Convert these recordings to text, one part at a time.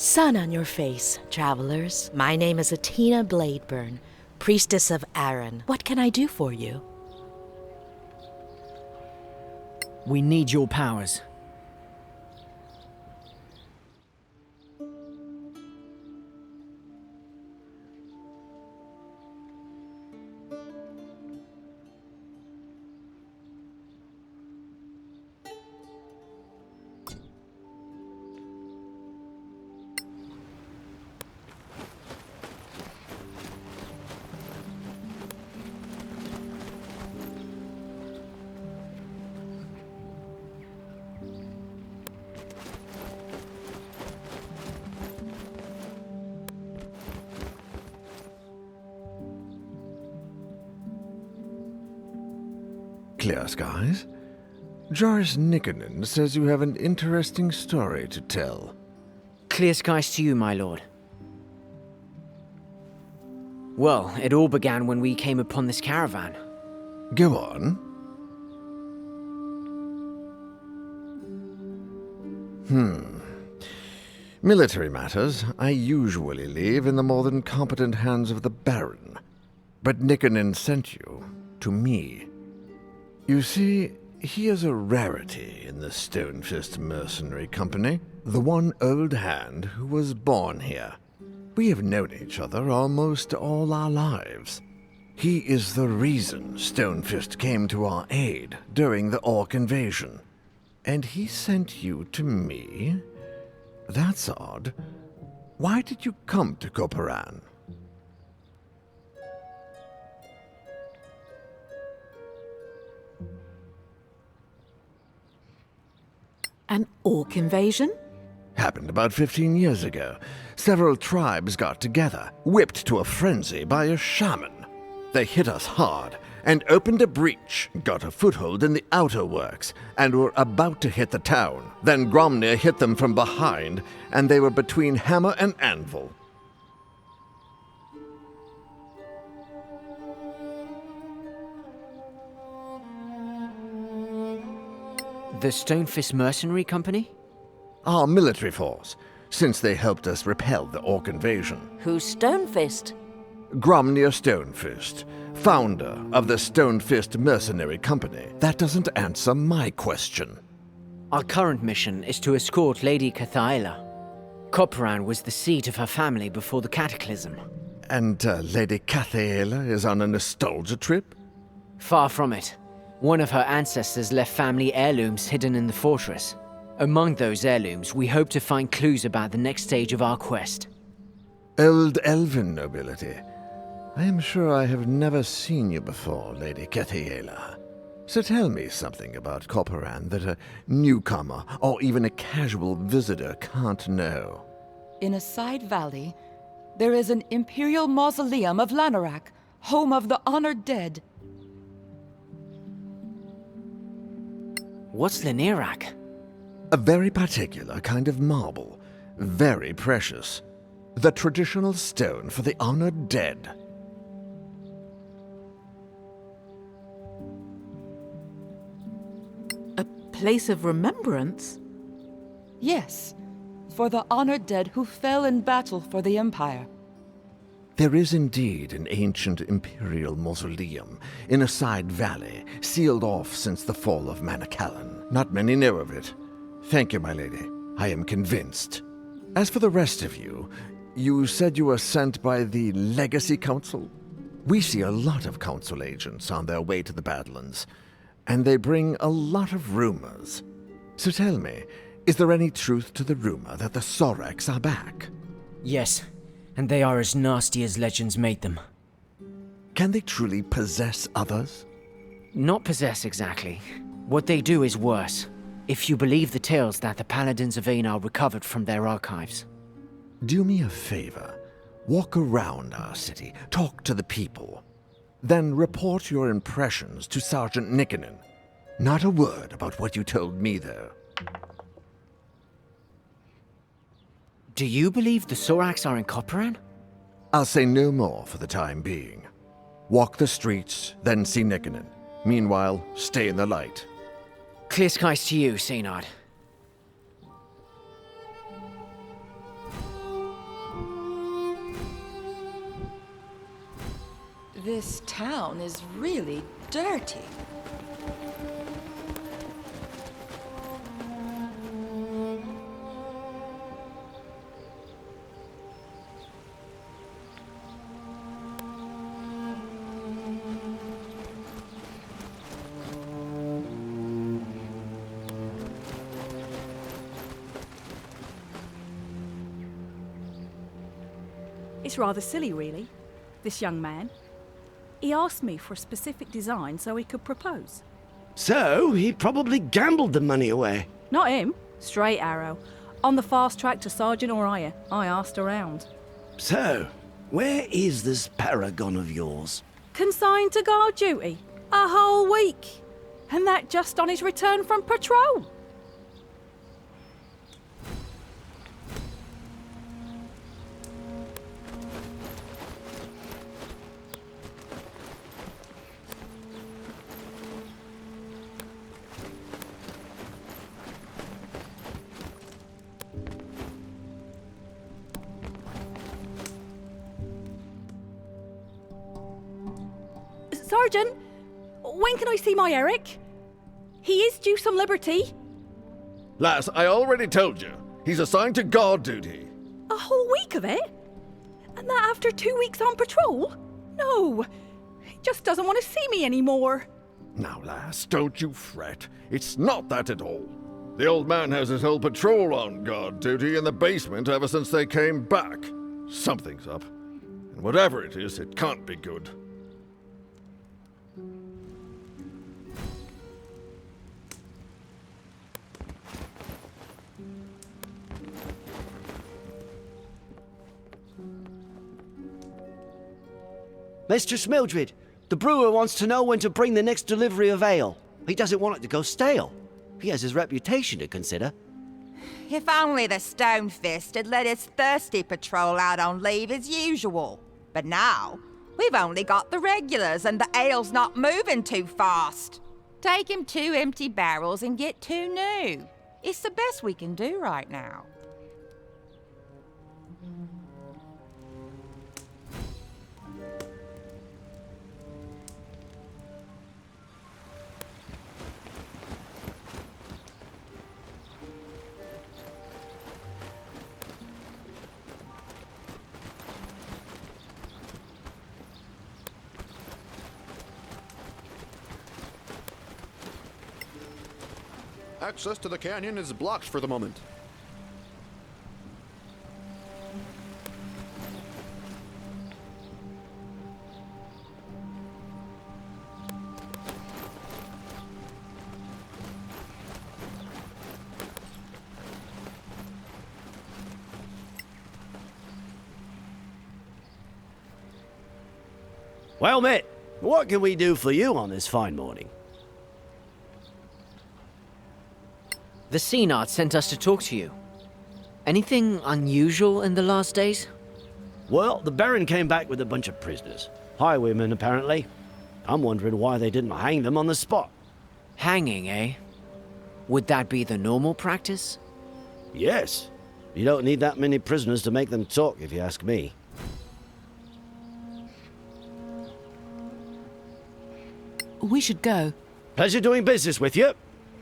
Sun on your face, travelers. My name is Atina Bladeburn, priestess of Aaron. What can I do for you? We need your powers. Clear skies? Joris Nikkonen says you have an interesting story to tell. Clear skies to you, my lord. Well, it all began when we came upon this caravan. Go on. Military matters I usually leave in the more than competent hands of the Baron. But Nikkonen sent you to me. You see, he is a rarity in the Stonefist Mercenary Company, the one old hand who was born here. We have known each other almost all our lives. He is the reason Stonefist came to our aid during the Orc invasion. And he sent you to me? That's odd. Why did you come to Koparan? An orc invasion? Happened about 15 years ago. Several tribes got together, whipped to a frenzy by a shaman. They hit us hard and opened a breach, got a foothold in the outer works, and were about to hit the town. Then Gromnir hit them from behind, and they were between hammer and anvil. The Stonefist Mercenary Company? Our military force, since they helped us repel the Orc invasion. Who's Stonefist? Gromnir Stonefist, founder of the Stonefist Mercenary Company. That doesn't answer my question. Our current mission is to escort Lady Cathaela. Koparan was the seat of her family before the Cataclysm. And Lady Cathaela is on a nostalgia trip? Far from it. One of her ancestors left family heirlooms hidden in the fortress. Among those heirlooms, we hope to find clues about the next stage of our quest. Old elven nobility. I am sure I have never seen you before, Lady Cathaela. So tell me something about Koparan that a newcomer or even a casual visitor can't know. In a side valley, there is an imperial mausoleum of Lanarak, home of the honored dead. What's Lanarak? A very particular kind of marble, very precious. The traditional stone for the honored dead. A place of remembrance? Yes, for the honored dead who fell in battle for the Empire. There is indeed an ancient imperial mausoleum in a side valley, sealed off since the fall of Manacalon. Not many know of it. Thank you, my lady. I am convinced. As for the rest of you, you said you were sent by the Legacy Council? We see a lot of Council agents on their way to the Badlands, and they bring a lot of rumors. So tell me, is there any truth to the rumor that the Soraks are back? Yes, and they are as nasty as legends made them. Can they truly possess others? Not possess exactly. What they do is worse, if you believe the tales that the Paladins of Eine recovered from their archives. Do me a favor. Walk around our city, talk to the people. Then report your impressions to Sergeant Nikkonen. Not a word about what you told me, though. Do you believe the Soraks are in Koparan? I'll say no more for the time being. Walk the streets, then see Nikkonen. Meanwhile, stay in the light. Clear skies to you, Seynard. This town is really dirty. It's rather silly, really, this young man. He asked me for a specific design so he could propose. So, he probably gambled the money away. Not him. Straight arrow. On the fast track to Sergeant Oriah. I asked around. So, where is this paragon of yours? Consigned to guard duty. A whole week. And that just on his return from patrol. Sergeant, when can I see my Eric? He is due some liberty. Lass, I already told you. He's assigned to guard duty. A whole week of it? And that after 2 weeks on patrol? No, he just doesn't want to see me anymore. Now, lass, don't you fret. It's not that at all. The old man has his whole patrol on guard duty in the basement ever since they came back. Something's up. And whatever it is, it can't be good. Mistress Mildred, the brewer wants to know when to bring the next delivery of ale. He doesn't want it to go stale. He has his reputation to consider. If only the Stonefist had let his thirsty patrol out on leave as usual. But now, we've only got the regulars and the ale's not moving too fast. Take him 2 empty barrels and get 2 new. It's the best we can do right now. Access to the canyon is blocked for the moment. Well, mate, what can we do for you on this fine morning? The Senard sent us to talk to you. Anything unusual in the last days? Well, the Baron came back with a bunch of prisoners. Highwaymen, apparently. I'm wondering why they didn't hang them on the spot. Hanging, eh? Would that be the normal practice? Yes. You don't need that many prisoners to make them talk, if you ask me. We should go. Pleasure doing business with you.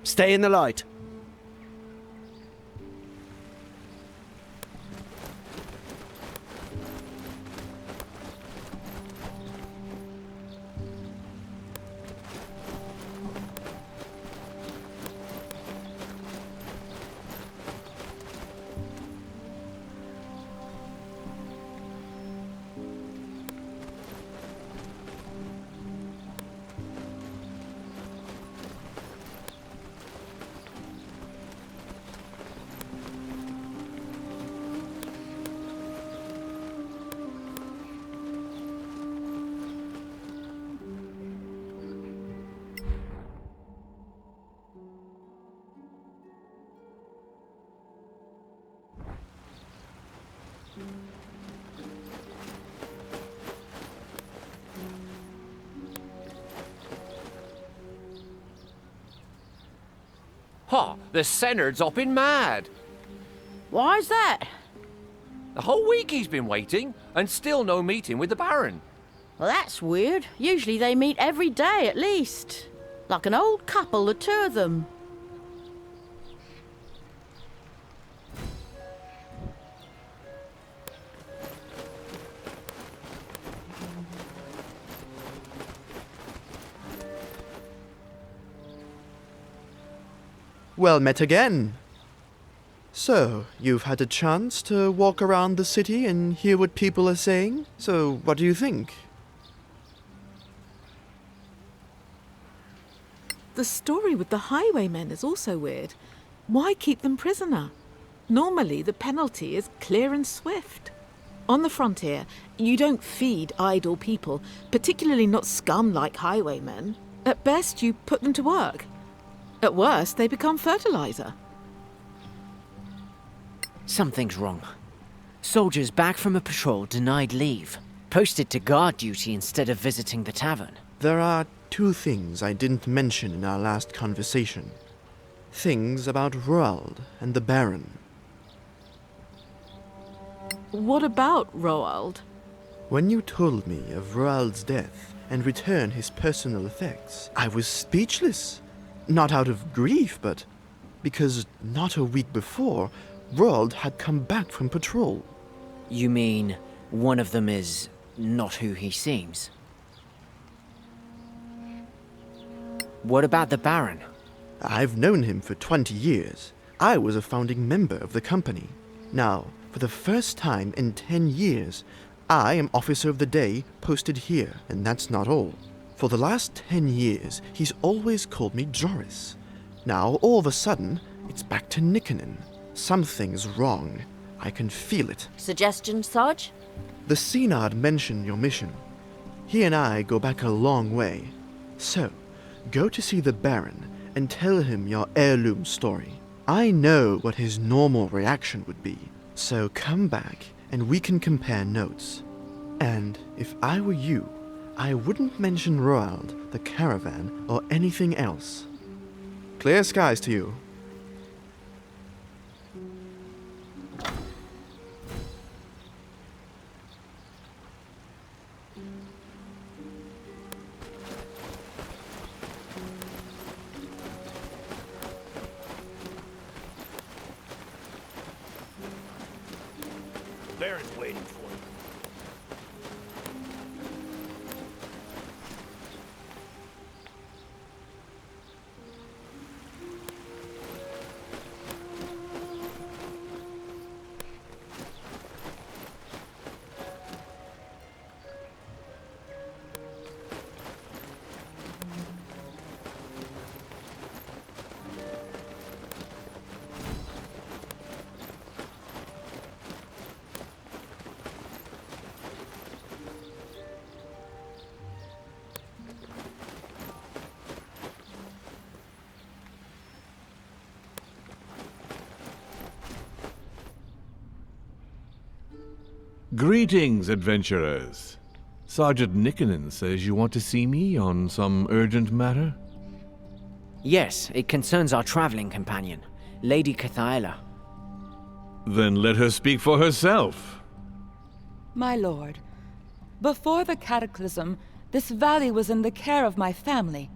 Stay in the light. Ha! The Senard's hopping mad. Why's that? The whole week he's been waiting, and still no meeting with the Baron. Well, that's weird. Usually they meet every day at least. Like an old couple, the two of them. Well met again. So, you've had a chance to walk around the city and hear what people are saying? So, what do you think? The story with the highwaymen is also weird. Why keep them prisoner? Normally, the penalty is clear and swift. On the frontier, you don't feed idle people, particularly not scum like highwaymen. At best, you put them to work. At worst, they become fertilizer. Something's wrong. Soldiers back from a patrol denied leave, posted to guard duty instead of visiting the tavern. There are two things I didn't mention in our last conversation. Things about Roald and the Baron. What about Roald? When you told me of Roald's death and returned his personal effects, I was speechless. Not out of grief, but because not a week before, Roald had come back from patrol. You mean one of them is not who he seems? What about the Baron? I've known him for 20 years. I was a founding member of the company. Now, for the first time in 10 years, I am Officer of the Day posted here, and that's not all. For the last 10 years, he's always called me Joris. Now, all of a sudden, it's back to Nickenen. Something's wrong. I can feel it. Suggestion, Sarge? The Synod mentioned your mission. He and I go back a long way. So, go to see the Baron and tell him your heirloom story. I know what his normal reaction would be. So come back and we can compare notes. And if I were you, I wouldn't mention Roald, the caravan, or anything else. Clear skies to you. Baron's waiting for you. Greetings, adventurers. Sergeant Nickenen says you want to see me on some urgent matter? Yes, it concerns our traveling companion, Lady Cathaela. Then let her speak for herself. My lord, before the cataclysm, this valley was in the care of my family.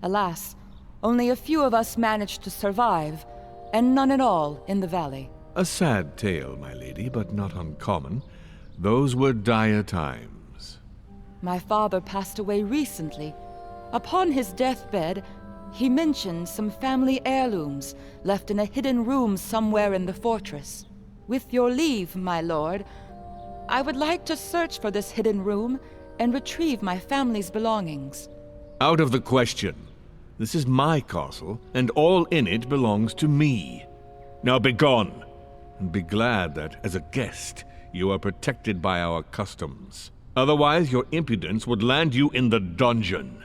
Alas, only a few of us managed to survive, and none at all in the valley. A sad tale, my lady, but not uncommon. Those were dire times. My father passed away recently. Upon his deathbed, he mentioned some family heirlooms left in a hidden room somewhere in the fortress. With your leave, my lord, I would like to search for this hidden room and retrieve my family's belongings. Out of the question. This is my castle, and all in it belongs to me. Now begone, and be glad that, as a guest, you are protected by our customs. Otherwise, your impudence would land you in the dungeon.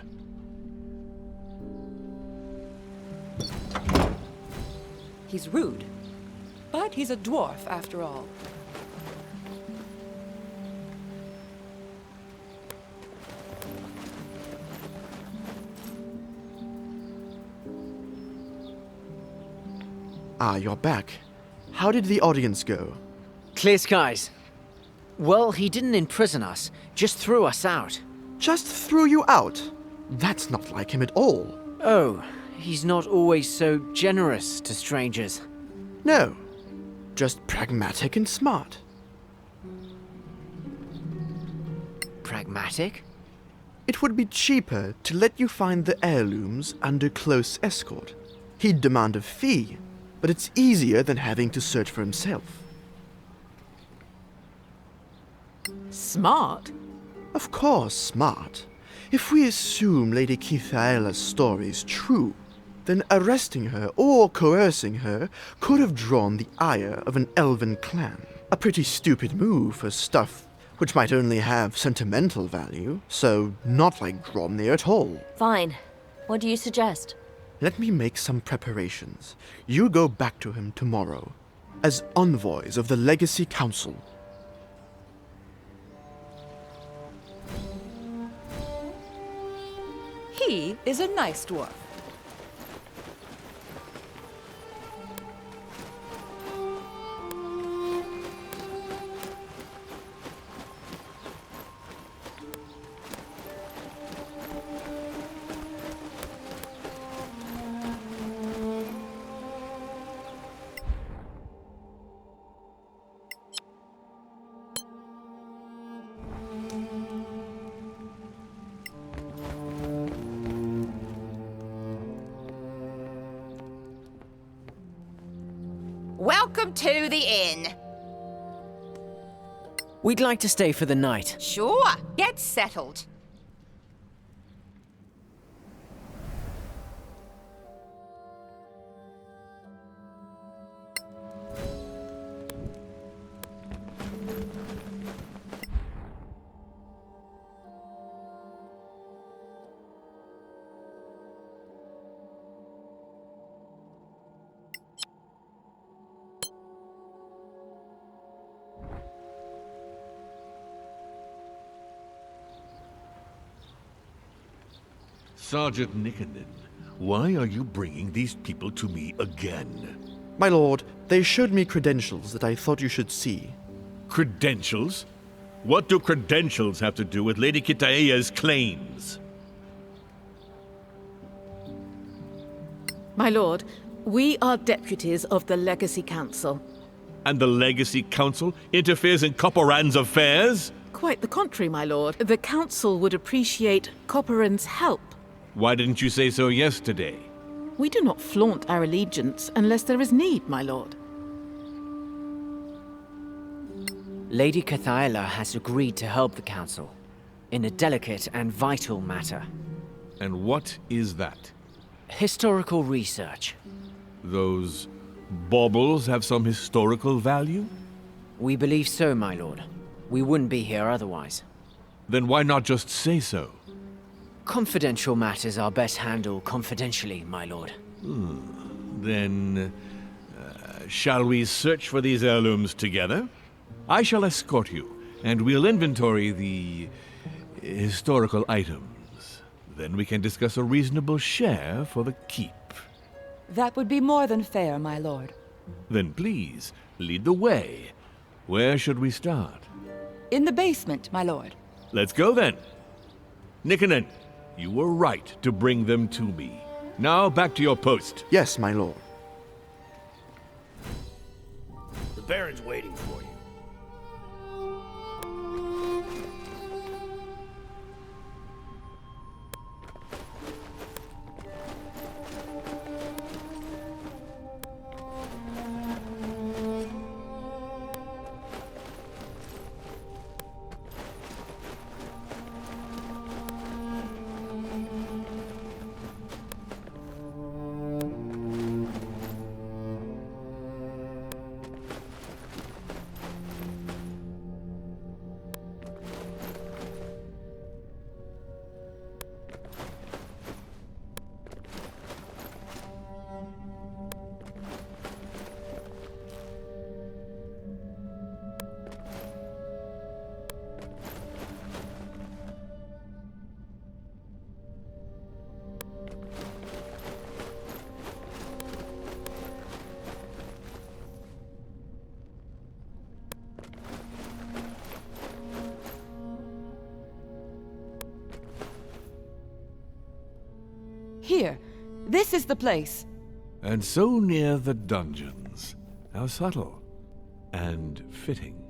He's rude, but he's a dwarf after all. Ah, you're back. How did the audience go? Clear skies. Well, he didn't imprison us, just threw us out. Just threw you out. That's not like him at all. Oh, he's not always so generous to strangers. No, just pragmatic and smart. Pragmatic? It would be cheaper to let you find the heirlooms under close escort. He'd demand a fee, but it's easier than having to search for himself. Smart? Of course, smart. If we assume Lady Kithaela's story is true, then arresting her or coercing her could have drawn the ire of an elven clan. A pretty stupid move for stuff which might only have sentimental value, so not like Gromnir at all. Fine. What do you suggest? Let me make some preparations. You go back to him tomorrow, as envoys of the Legacy Council. He is a nice dwarf. Welcome to the inn. We'd like to stay for the night. Sure, get settled. Sergeant Nickenden, why are you bringing these people to me again? My lord, they showed me credentials that I thought you should see. Credentials? What do credentials have to do with Lady Kithaela's claims? My lord, we are deputies of the Legacy Council. And the Legacy Council interferes in Copperan's affairs? Quite the contrary, my lord. The Council would appreciate Copperan's help. Why didn't you say so yesterday? We do not flaunt our allegiance unless there is need, my lord. Lady Kithaela has agreed to help the Council in a delicate and vital matter. And what is that? Historical research. Those baubles have some historical value? We believe so, my lord. We wouldn't be here otherwise. Then why not just say so? Confidential matters are best handled confidentially, my lord. Then, shall we search for these heirlooms together? I shall escort you, and we'll inventory the historical items. Then we can discuss a reasonable share for the keep. That would be more than fair, my lord. Then please, lead the way. Where should we start? In the basement, my lord. Let's go then. Nickenden, you were right to bring them to me. Now back to your post. Yes, my lord. The Baron's waiting for you. This is the place. And so near the dungeons. How subtle. And fitting.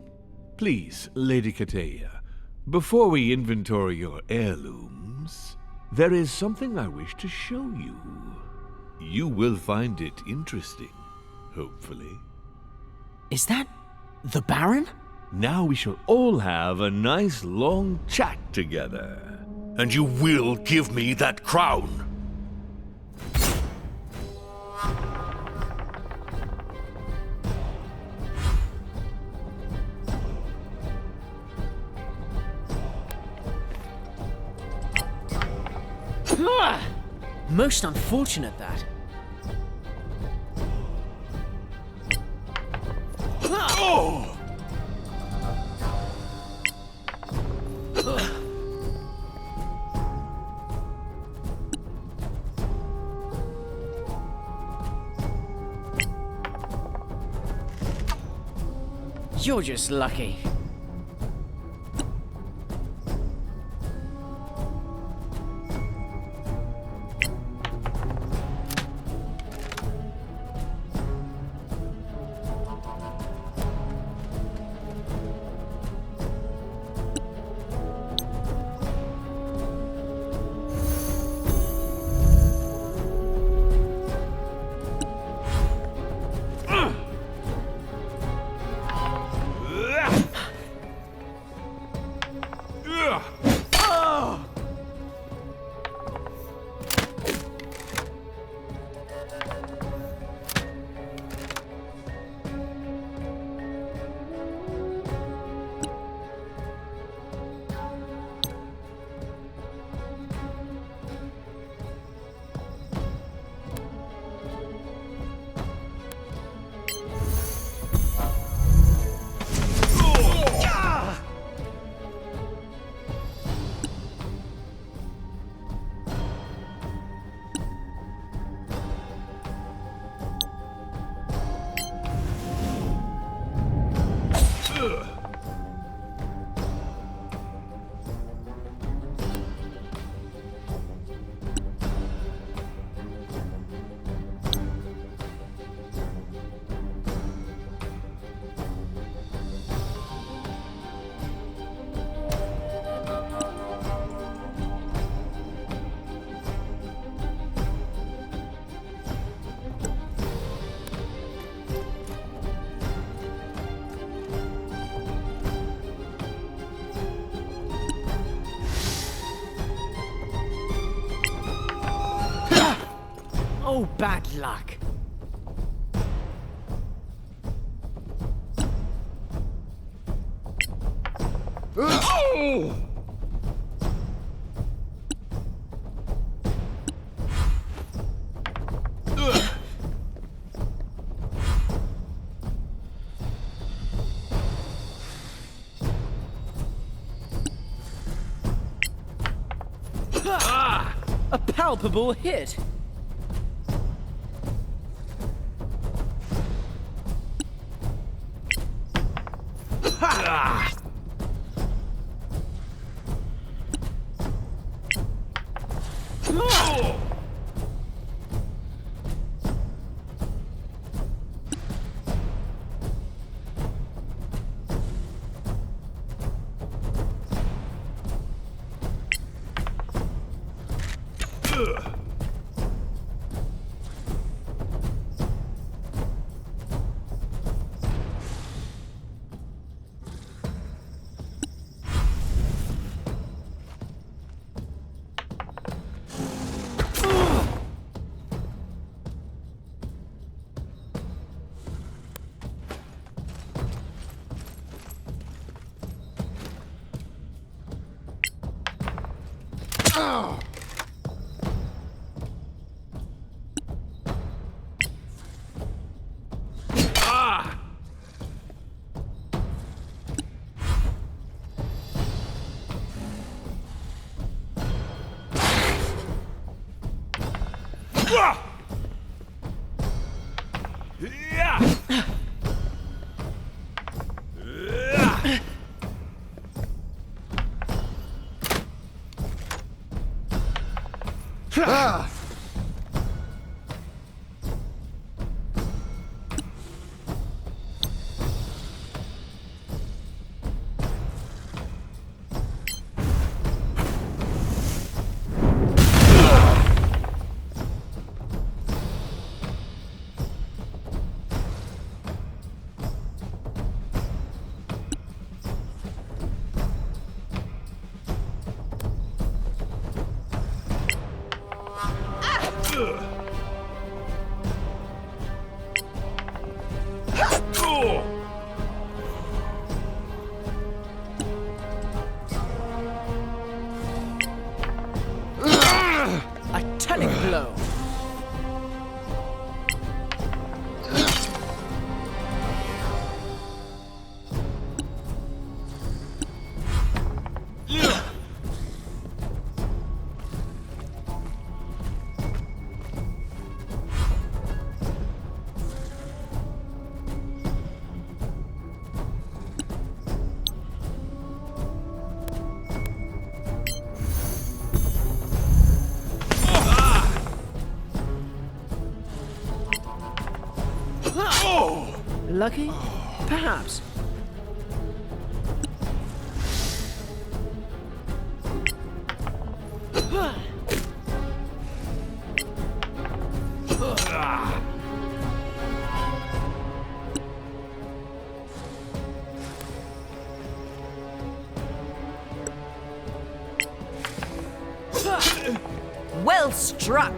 Please, Lady Kateya, before we inventory your heirlooms, there is something I wish to show you. You will find it interesting, hopefully. Is that the Baron? Now we shall all have a nice long chat together. And you will give me that crown. Most unfortunate, that. Oh! You're just lucky. Oh, bad luck. Oh! A palpable hit. Lucky? Perhaps. Well struck!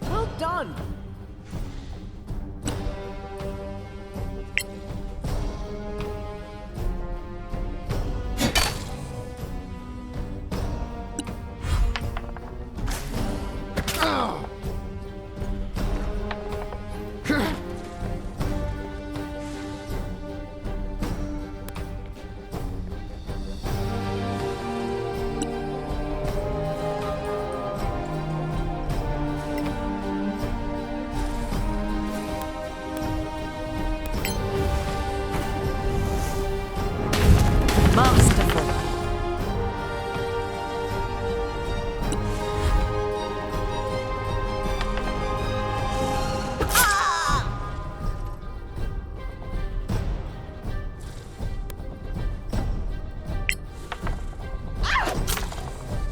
Well done! Masterful.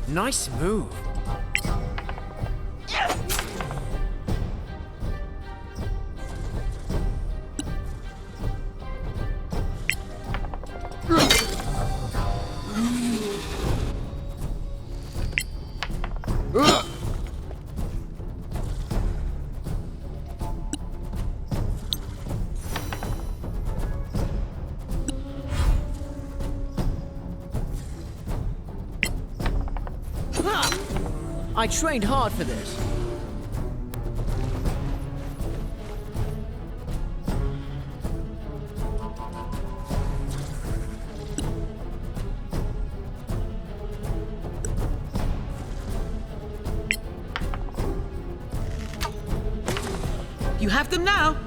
Nice move. I trained hard for this. You have them now.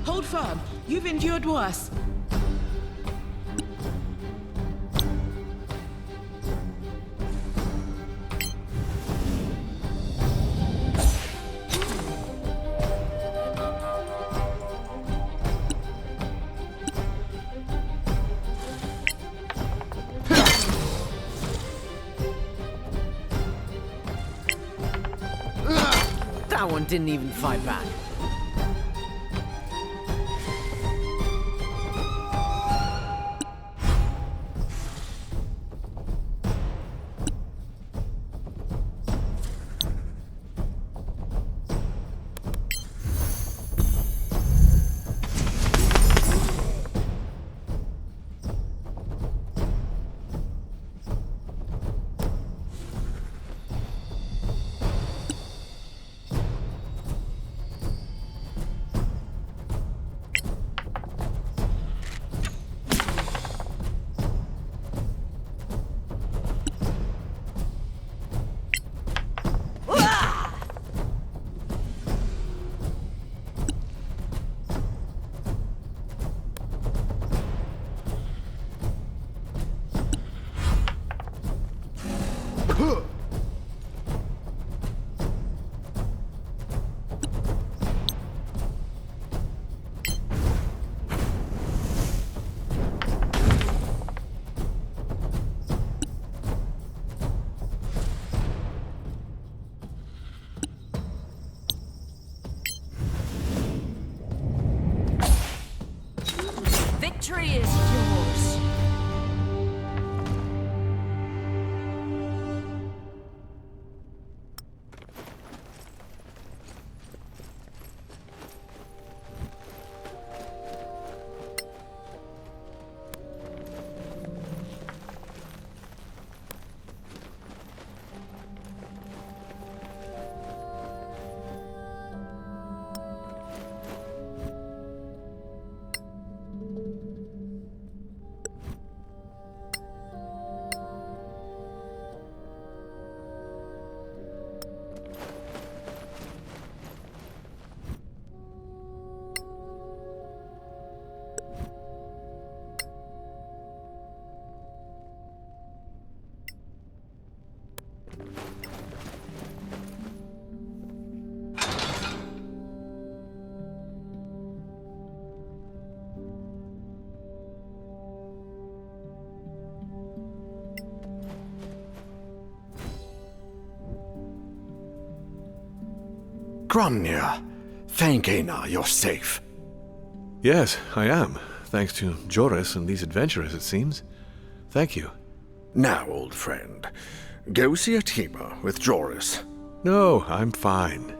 Hold firm. You've endured worse. That one didn't even fight back. Gromnir, thank Einer you're safe. Yes, I am. Thanks to Joris and these adventurers, it seems. Thank you. Now, old friend, go see Atima with Joris. No, I'm fine.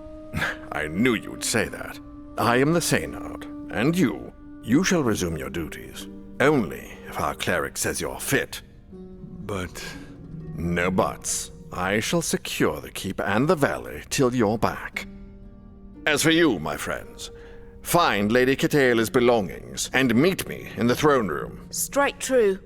I knew you'd say that. I am the Seynard, and you shall resume your duties. Only if our cleric says you're fit. But... No buts. I shall secure the keep and the valley till you're back. As for you, my friends, find Lady Cataela's belongings and meet me in the throne room. Straight true.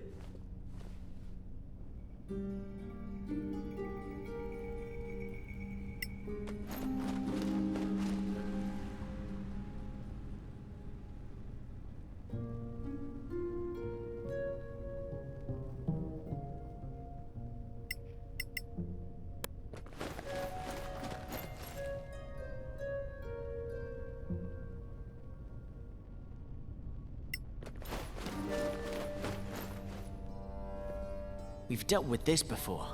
We've dealt with this before.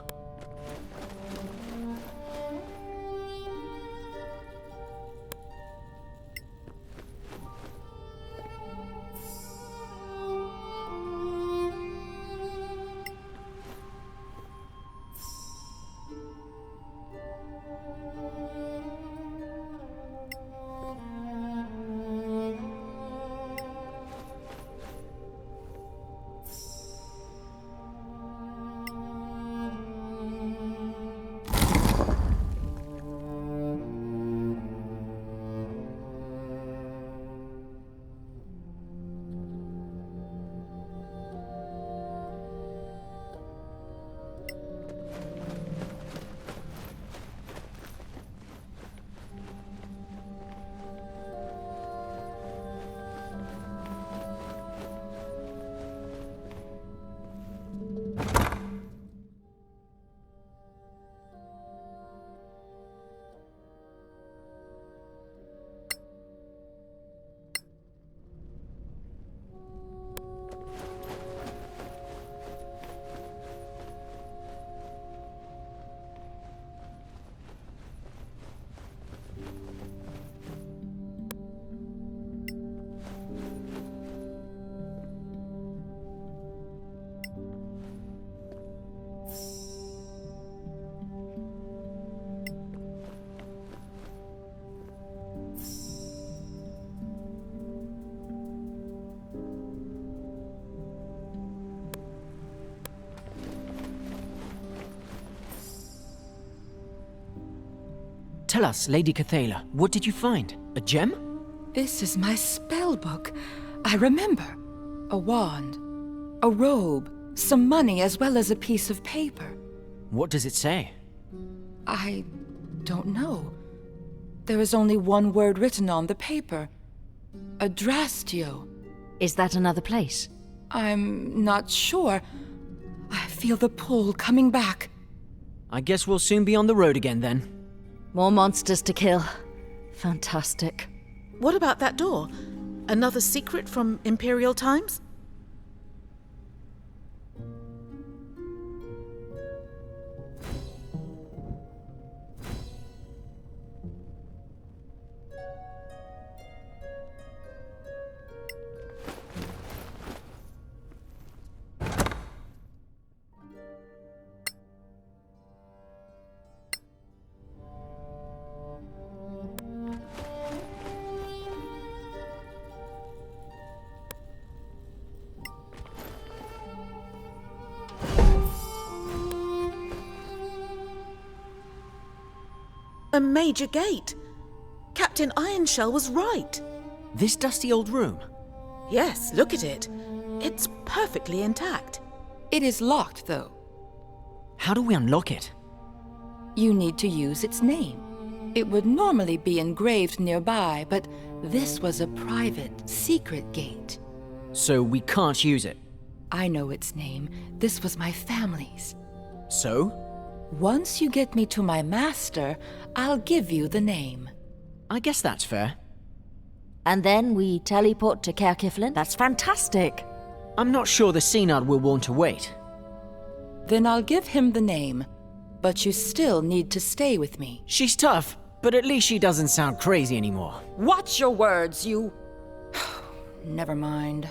Tell us, Lady Cataela, what did you find? A gem? This is my spell book. I remember. A wand, a robe, some money, as well as a piece of paper. What does it say? I don't know. There is only one word written on the paper. Adrastio. Is that another place? I'm not sure. I feel the pull coming back. I guess we'll soon be on the road again then. More monsters to kill. Fantastic. What about that door? Another secret from Imperial times? A major gate. Captain Ironshell was right. This dusty old room? Yes, look at it. It's perfectly intact. It is locked, though. How do we unlock it? You need to use its name. It would normally be engraved nearby, but this was a private, secret gate. So we can't use it? I know its name. This was my family's. So? Once you get me to my master, I'll give you the name. I guess that's fair. And then we teleport to Caer Kiflin? That's fantastic. I'm not sure the Synod will want to wait. Then I'll give him the name, but you still need to stay with me. She's tough, but at least she doesn't sound crazy anymore. Watch your words, you... Never mind.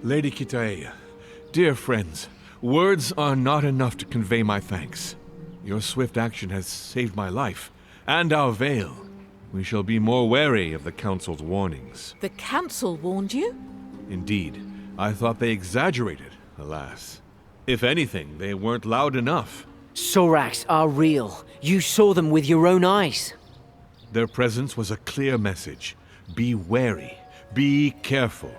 Lady Kitaea, dear friends, words are not enough to convey my thanks. Your swift action has saved my life, and our veil. We shall be more wary of the Council's warnings. The Council warned you? Indeed. I thought they exaggerated, alas. If anything, they weren't loud enough. Soraks are real. You saw them with your own eyes. Their presence was a clear message. Be wary. Be careful.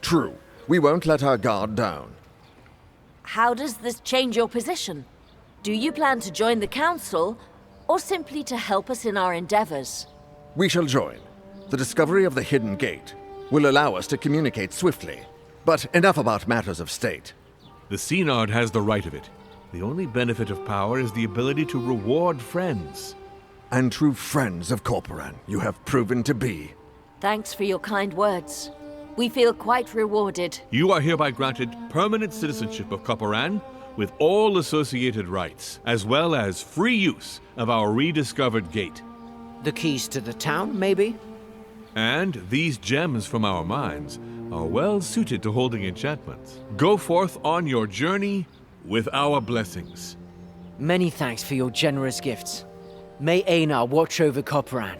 True. We won't let our guard down. How does this change your position? Do you plan to join the Council, or simply to help us in our endeavors? We shall join. The discovery of the hidden gate will allow us to communicate swiftly. But enough about matters of state. The Synod has the right of it. The only benefit of power is the ability to reward friends. And true friends of Corporan, you have proven to be. Thanks for your kind words. We feel quite rewarded. You are hereby granted permanent citizenship of Corporan with all associated rights, as well as free use of our rediscovered gate. The keys to the town, maybe? And these gems from our mines are well suited to holding enchantments. Go forth on your journey with our blessings. Many thanks for your generous gifts. May Einar watch over Corporan.